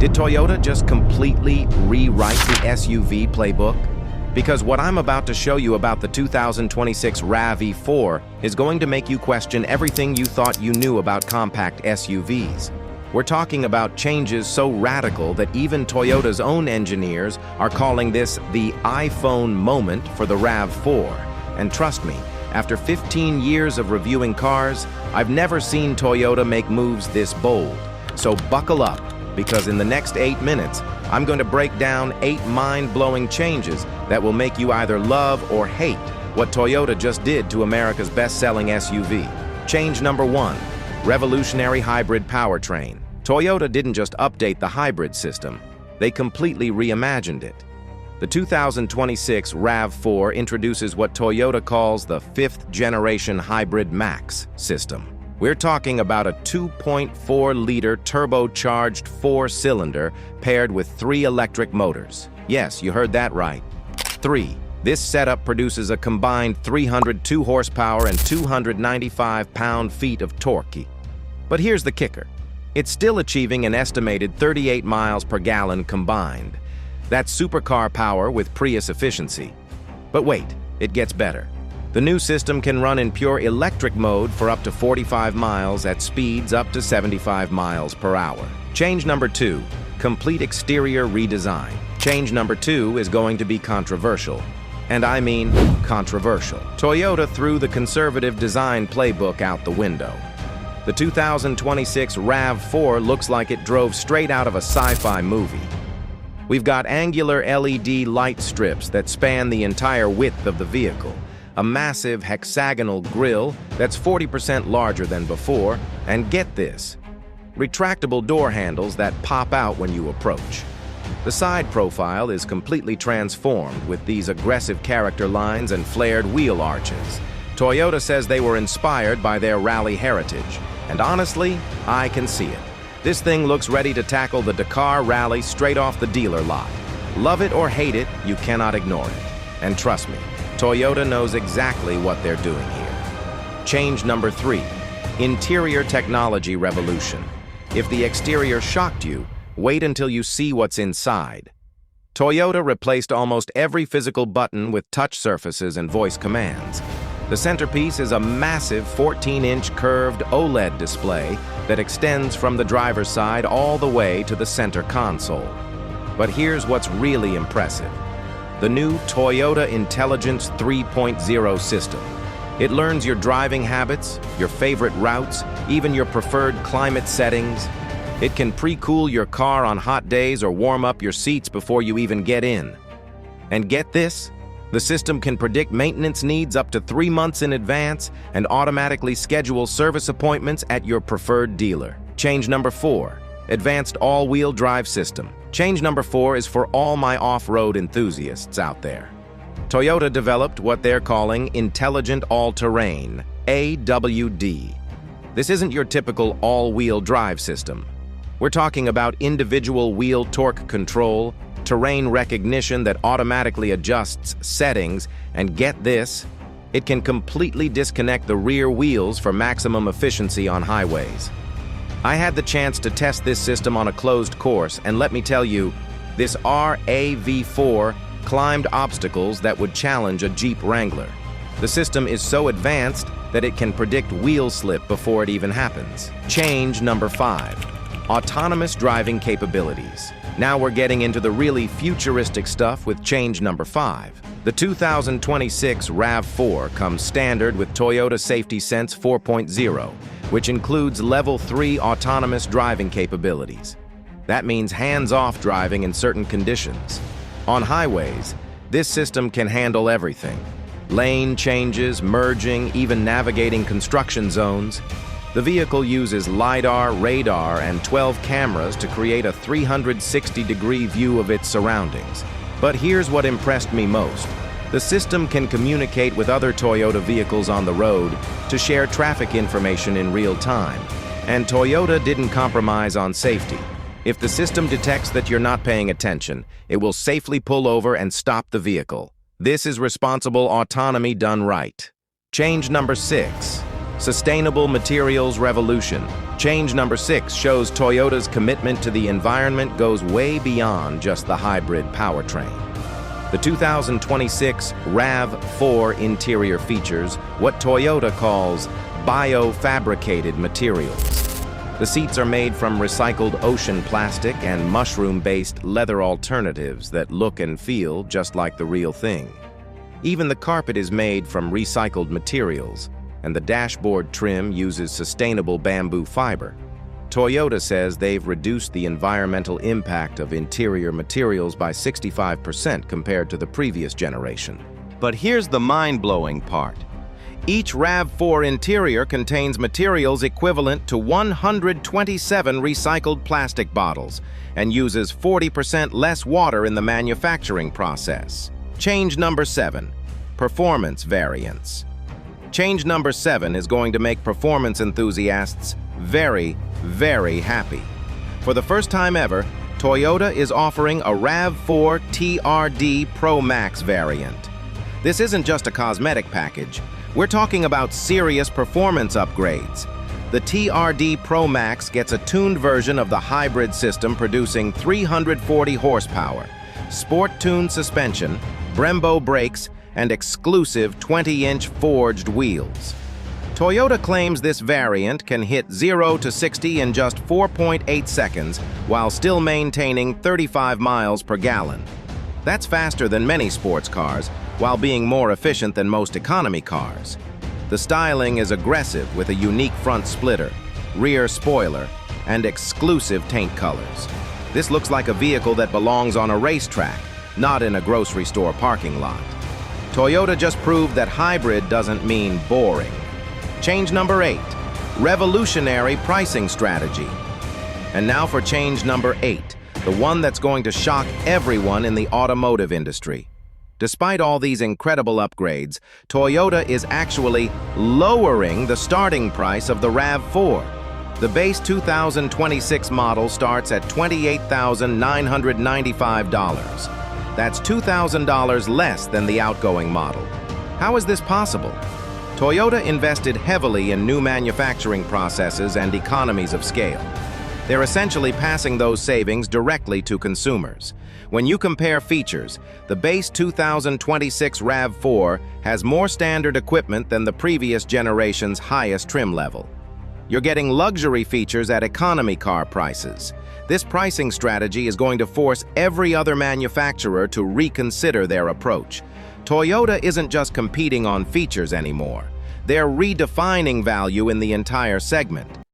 Did Toyota just completely rewrite the SUV playbook? Because what I'm about to show you about the 2026 RAV4 is going to make you question everything you thought you knew about compact SUVs. We're talking about changes so radical that even Toyota's own engineers are calling this the iPhone moment for the RAV4. And trust me, after 15 years of reviewing cars, I've never seen Toyota make moves this bold. So buckle up, because in the next 8 minutes, I'm going to break down 8 mind-blowing changes that will make you either love or hate what Toyota just did to America's best-selling SUV. Change number 1, revolutionary hybrid powertrain. Toyota didn't just update the hybrid system, they completely reimagined it. The 2026 RAV4 introduces what Toyota calls the 5th-generation hybrid max system. We're talking about a 2.4-liter turbocharged 4-cylinder paired with 3 electric motors. Yes, you heard that right. 3. This setup produces a combined 302 horsepower and 295 pound-feet of torque. But here's the kicker. It's still achieving an estimated 38 miles per gallon combined. That's supercar power with Prius efficiency. But wait, it gets better. The new system can run in pure electric mode for up to 45 miles at speeds up to 75 miles per hour. Change number 2, complete exterior redesign. Change number 2 is going to be controversial. And I mean controversial. Toyota threw the conservative design playbook out the window. The 2026 RAV4 looks like it drove straight out of a sci-fi movie. We've got angular LED light strips that span the entire width of the vehicle, a massive hexagonal grille that's 40% larger than before, and get this, retractable door handles that pop out when you approach. The side profile is completely transformed with these aggressive character lines and flared wheel arches. Toyota says they were inspired by their rally heritage, and honestly, I can see it. This thing looks ready to tackle the Dakar Rally straight off the dealer lot. Love it or hate it, you cannot ignore it. And trust me, Toyota knows exactly what they're doing here. Change number 3, interior technology revolution. If the exterior shocked you, wait until you see what's inside. Toyota replaced almost every physical button with touch surfaces and voice commands. The centerpiece is a massive 14-inch curved OLED display that extends from the driver's side all the way to the center console. But here's what's really impressive. The new Toyota Intelligence 3.0 system. It learns your driving habits, your favorite routes, even your preferred climate settings. It can pre-cool your car on hot days or warm up your seats before you even get in. And get this? The system can predict maintenance needs up to 3 months in advance and automatically schedule service appointments at your preferred dealer. Change number 4, advanced all-wheel drive system. Change number 4 is for all my off-road enthusiasts out there. Toyota developed what they're calling Intelligent All-Terrain, AWD. This isn't your typical all-wheel drive system. We're talking about individual wheel torque control, terrain recognition that automatically adjusts settings, and get this, it can completely disconnect the rear wheels for maximum efficiency on highways. I had the chance to test this system on a closed course, and let me tell you, this RAV4 climbed obstacles that would challenge a Jeep Wrangler. The system is so advanced that it can predict wheel slip before it even happens. Change number 5, autonomous driving capabilities. Now we're getting into the really futuristic stuff with change number 5. The 2026 RAV4 comes standard with Toyota Safety Sense 4.0, which includes Level 3 autonomous driving capabilities. That means hands-off driving in certain conditions. On highways, this system can handle everything. Lane changes, merging, even navigating construction zones. The vehicle uses LiDAR, radar, and 12 cameras to create a 360-degree view of its surroundings. But here's what impressed me most. The system can communicate with other Toyota vehicles on the road to share traffic information in real time. And Toyota didn't compromise on safety. If the system detects that you're not paying attention, it will safely pull over and stop the vehicle. This is responsible autonomy done right. Change number 6. Sustainable Materials Revolution. Change number 6 shows Toyota's commitment to the environment goes way beyond just the hybrid powertrain. The 2026 RAV4 interior features what Toyota calls bio-fabricated materials. The seats are made from recycled ocean plastic and mushroom-based leather alternatives that look and feel just like the real thing. Even the carpet is made from recycled materials, and the dashboard trim uses sustainable bamboo fiber. Toyota says they've reduced the environmental impact of interior materials by 65% compared to the previous generation. But here's the mind-blowing part. Each RAV4 interior contains materials equivalent to 127 recycled plastic bottles and uses 40% less water in the manufacturing process. Change number 7, performance variants. Change number 7 is going to make performance enthusiasts very, very happy. For the first time ever, Toyota is offering a RAV4 TRD Pro Max variant. This isn't just a cosmetic package. We're talking about serious performance upgrades. The TRD Pro Max gets a tuned version of the hybrid system producing 340 horsepower, sport-tuned suspension, Brembo brakes, and exclusive 20-inch forged wheels. Toyota claims this variant can hit 0 to 60 in just 4.8 seconds while still maintaining 35 miles per gallon. That's faster than many sports cars, while being more efficient than most economy cars. The styling is aggressive with a unique front splitter, rear spoiler, and exclusive taint colors. This looks like a vehicle that belongs on a racetrack, not in a grocery store parking lot. Toyota just proved that hybrid doesn't mean boring. Change number 8, revolutionary pricing strategy. And now for change number 8, the one that's going to shock everyone in the automotive industry. Despite all these incredible upgrades, Toyota is actually lowering the starting price of the RAV4. The base 2026 model starts at $28,995. That's $2,000 less than the outgoing model. How is this possible? Toyota invested heavily in new manufacturing processes and economies of scale. They're essentially passing those savings directly to consumers. When you compare features, the base 2026 RAV4 has more standard equipment than the previous generation's highest trim level. You're getting luxury features at economy car prices. This pricing strategy is going to force every other manufacturer to reconsider their approach. Toyota isn't just competing on features anymore. They're redefining value in the entire segment.